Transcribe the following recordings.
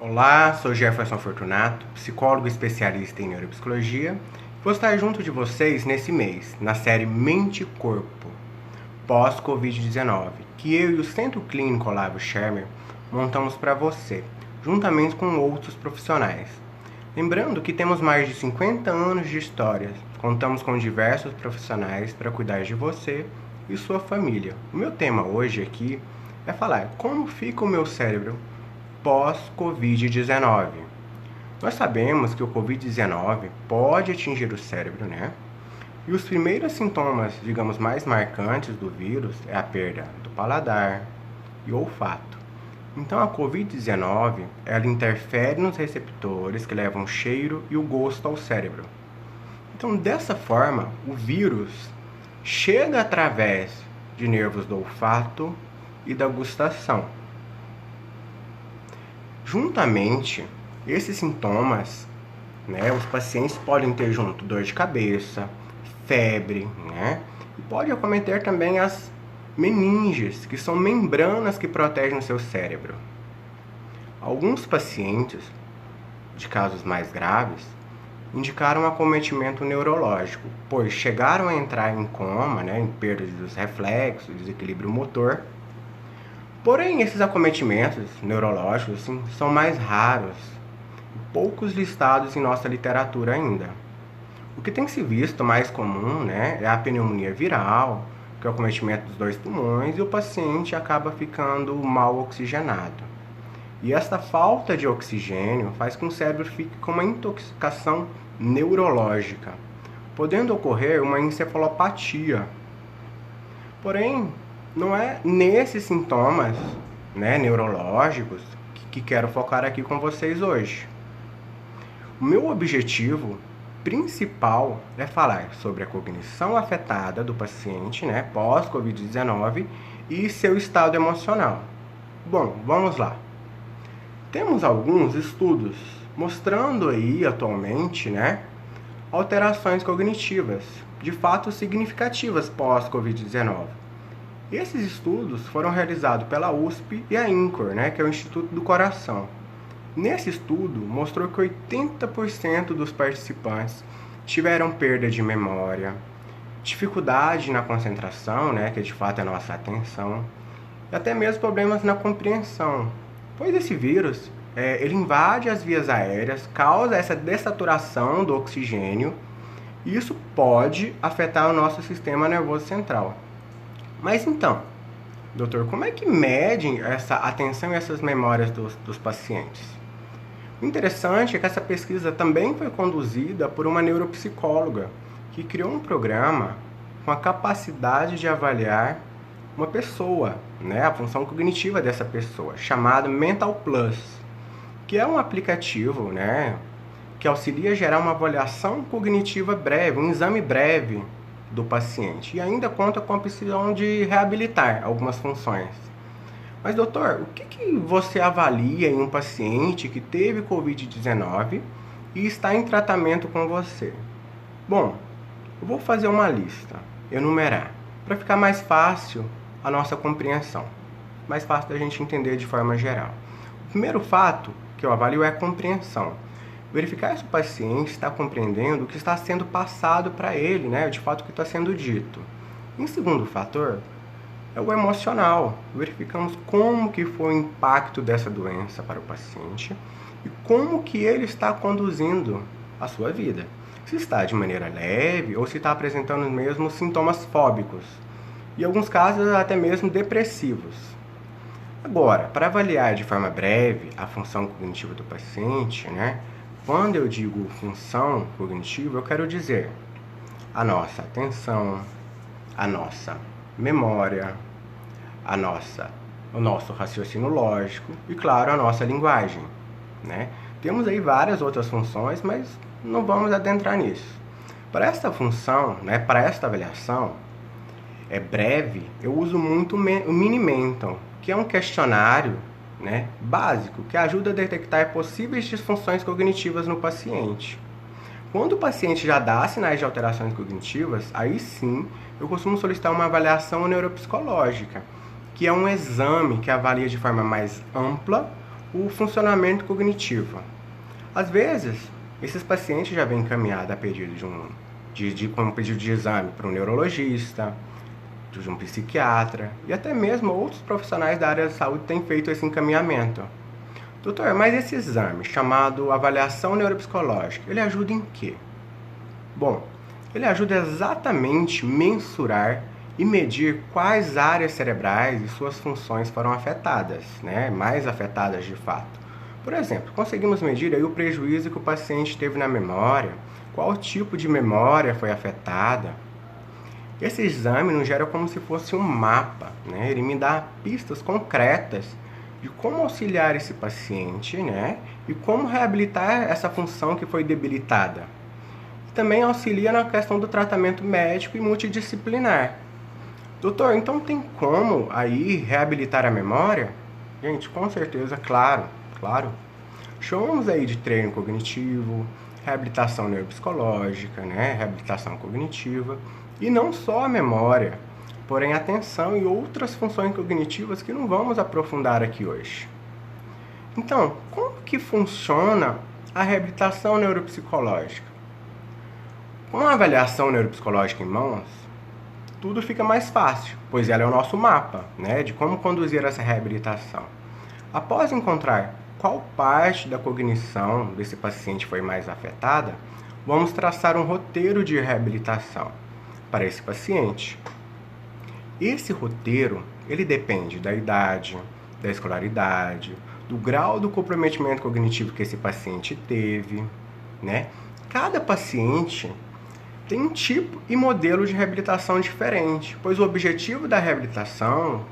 Olá, sou Jefferson Fortunato, psicólogo especialista em neuropsicologia. Vou estar junto de vocês nesse mês, na série Mente e Corpo, pós-Covid-19, que eu e o Centro Clínico Olavo Schermer montamos para você, juntamente com outros profissionais. Lembrando que temos mais de 50 anos de história, contamos com diversos profissionais para cuidar de você e sua família. O meu tema hoje aqui é falar como fica o meu cérebro pós-Covid-19. Nós sabemos que o Covid-19 pode atingir o cérebro, né? E os primeiros sintomas, digamos, mais marcantes do vírus é a perda do paladar e olfato. Então a Covid-19, ela interfere nos receptores que levam o cheiro e o gosto ao cérebro. Então, dessa forma, o vírus chega através de nervos do olfato e da gustação. Juntamente, esses sintomas, os pacientes podem ter junto dor de cabeça, febre, e pode acometer também as meninges, que são membranas que protegem o seu cérebro. Alguns pacientes, de casos mais graves, indicaram acometimento neurológico, pois chegaram a entrar em coma, em perda dos reflexos, desequilíbrio motor. Porém, esses acometimentos neurológicos são mais raros, poucos listados em nossa literatura ainda. O que tem se visto mais comum é a pneumonia viral, que é o acometimento dos dois pulmões, e o paciente acaba ficando mal oxigenado. E esta falta de oxigênio faz com que o cérebro fique com uma intoxicação neurológica, podendo ocorrer uma encefalopatia. Porém, não é nesses sintomas neurológicos que quero focar aqui com vocês hoje. O meu objetivo principal é falar sobre a cognição afetada do paciente pós-Covid-19 e seu estado emocional. Bom, vamos lá. Temos alguns estudos mostrando aí atualmente alterações cognitivas, de fato significativas pós-Covid-19. Esses estudos foram realizados pela USP e a INCOR, que é o Instituto do Coração. Nesse estudo, mostrou que 80% dos participantes tiveram perda de memória, dificuldade na concentração, que de fato é a nossa atenção, e até mesmo problemas na compreensão, pois esse vírus ele invade as vias aéreas, causa essa dessaturação do oxigênio, e isso pode afetar o nosso sistema nervoso central. Mas então, doutor, como é que medem essa atenção e essas memórias dos pacientes? O interessante é que essa pesquisa também foi conduzida por uma neuropsicóloga que criou um programa com a capacidade de avaliar uma pessoa, a função cognitiva dessa pessoa, chamado Mental Plus, que é um aplicativo que auxilia a gerar uma avaliação cognitiva breve, um exame breve do paciente, e ainda conta com a opção de reabilitar algumas funções. Mas, doutor, o que você avalia em um paciente que teve Covid-19 e está em tratamento com você? Bom, eu vou fazer uma lista, enumerar, para ficar mais fácil a nossa compreensão, mais fácil da gente entender de forma geral. O primeiro fato que eu avalio é a compreensão. Verificar se o paciente está compreendendo o que está sendo passado para ele, de fato o que está sendo dito. Em segundo fator, é o emocional. Verificamos como que foi o impacto dessa doença para o paciente e como que ele está conduzindo a sua vida. Se está de maneira leve ou se está apresentando mesmo sintomas fóbicos. E em alguns casos até mesmo depressivos. Agora, para avaliar de forma breve a função cognitiva do paciente, quando eu digo função cognitiva, eu quero dizer a nossa atenção, a nossa memória, o nosso raciocínio lógico e, claro, a nossa linguagem. Temos aí várias outras funções, mas não vamos adentrar nisso. Para esta função, para esta avaliação, é breve, eu uso muito o Mini-Mental, que é um questionário básico, que ajuda a detectar possíveis disfunções cognitivas no paciente. Quando o paciente já dá sinais de alterações cognitivas, aí sim eu costumo solicitar uma avaliação neuropsicológica, que é um exame que avalia de forma mais ampla o funcionamento cognitivo. Às vezes, esses pacientes já vêm encaminhados a pedido com um pedido de exame para um neurologista, de um psiquiatra e até mesmo outros profissionais da área da saúde têm feito esse encaminhamento. Doutor, mas esse exame, chamado avaliação neuropsicológica, ele ajuda em quê? Bom, ele ajuda exatamente a mensurar e medir quais áreas cerebrais e suas funções foram afetadas, né? Mais afetadas de fato. Por exemplo, conseguimos medir aí o prejuízo que o paciente teve na memória, qual tipo de memória foi afetada. Esse exame nos gera como se fosse um mapa, né? Ele me dá pistas concretas de como auxiliar esse paciente, né? E como reabilitar essa função que foi debilitada. Também auxilia na questão do tratamento médico e multidisciplinar. Doutor, então tem como aí reabilitar a memória? Gente, com certeza, claro. Chamamos aí de treino cognitivo, reabilitação neuropsicológica, né? Reabilitação cognitiva. E não só a memória, porém a atenção e outras funções cognitivas que não vamos aprofundar aqui hoje. Então, como que funciona a reabilitação neuropsicológica? Com a avaliação neuropsicológica em mãos, tudo fica mais fácil, pois ela é o nosso mapa, né, de como conduzir essa reabilitação. Após encontrar qual parte da cognição desse paciente foi mais afetada, vamos traçar um roteiro de reabilitação para esse paciente. Esse roteiro, ele depende da idade, da escolaridade, do grau do comprometimento cognitivo que esse paciente teve, né? Cada paciente tem um tipo e modelo de reabilitação diferente, pois o objetivo da reabilitação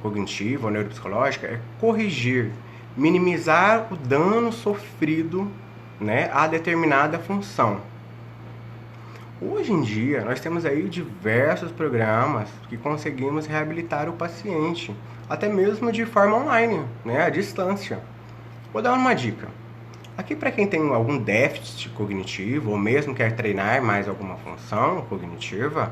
cognitiva ou neuropsicológica é corrigir, minimizar o dano sofrido, né, a determinada função. Hoje em dia, nós temos aí diversos programas que conseguimos reabilitar o paciente, até mesmo de forma online, né, à distância. Vou dar uma dica. Aqui, para quem tem algum déficit cognitivo ou mesmo quer treinar mais alguma função cognitiva,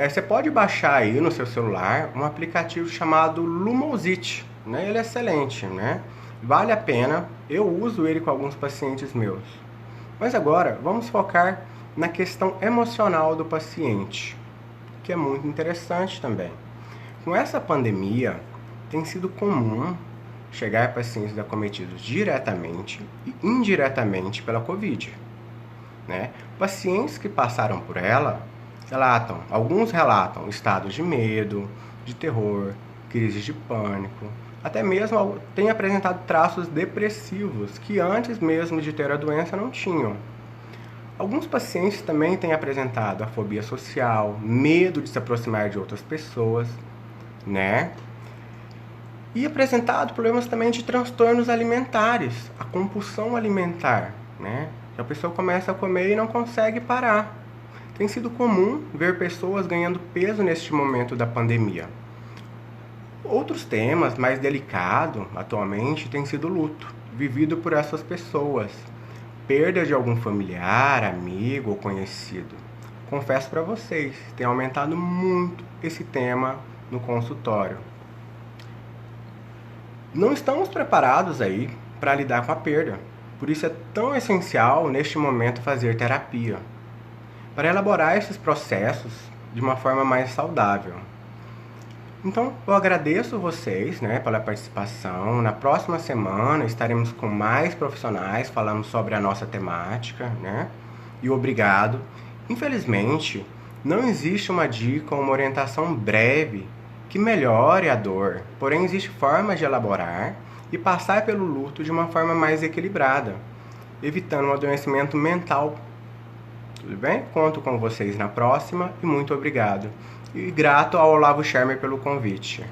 você pode baixar aí no seu celular um aplicativo chamado Lumosity, né? Ele é excelente, né? Vale a pena, eu uso ele com alguns pacientes meus. Mas agora, vamos focar na questão emocional do paciente, que é muito interessante também. Com essa pandemia, tem sido comum chegar pacientes acometidos diretamente e indiretamente pela Covid, né? Pacientes que passaram por ela alguns relatam estados de medo, de terror, crises de pânico, até mesmo têm apresentado traços depressivos que antes mesmo de ter a doença não tinham. Alguns pacientes também têm apresentado a fobia social, medo de se aproximar de outras pessoas, né? E apresentado problemas também de transtornos alimentares, a compulsão alimentar, né? Que a pessoa começa a comer e não consegue parar. Tem sido comum ver pessoas ganhando peso neste momento da pandemia. Outros temas mais delicados atualmente têm sido o luto, vivido por essas pessoas. Perda de algum familiar, amigo ou conhecido. Confesso para vocês, tem aumentado muito esse tema no consultório. Não estamos preparados aí para lidar com a perda. Por isso é tão essencial neste momento fazer terapia, para elaborar esses processos de uma forma mais saudável. Então, eu agradeço vocês, né, pela participação. Na próxima semana estaremos com mais profissionais falando sobre a nossa temática, né? E obrigado. Infelizmente, não existe uma dica ou uma orientação breve que melhore a dor, porém existe formas de elaborar e passar pelo luto de uma forma mais equilibrada, evitando um adoecimento mental. Tudo bem? Conto com vocês na próxima e muito obrigado. E grato ao Olavo Schermer pelo convite.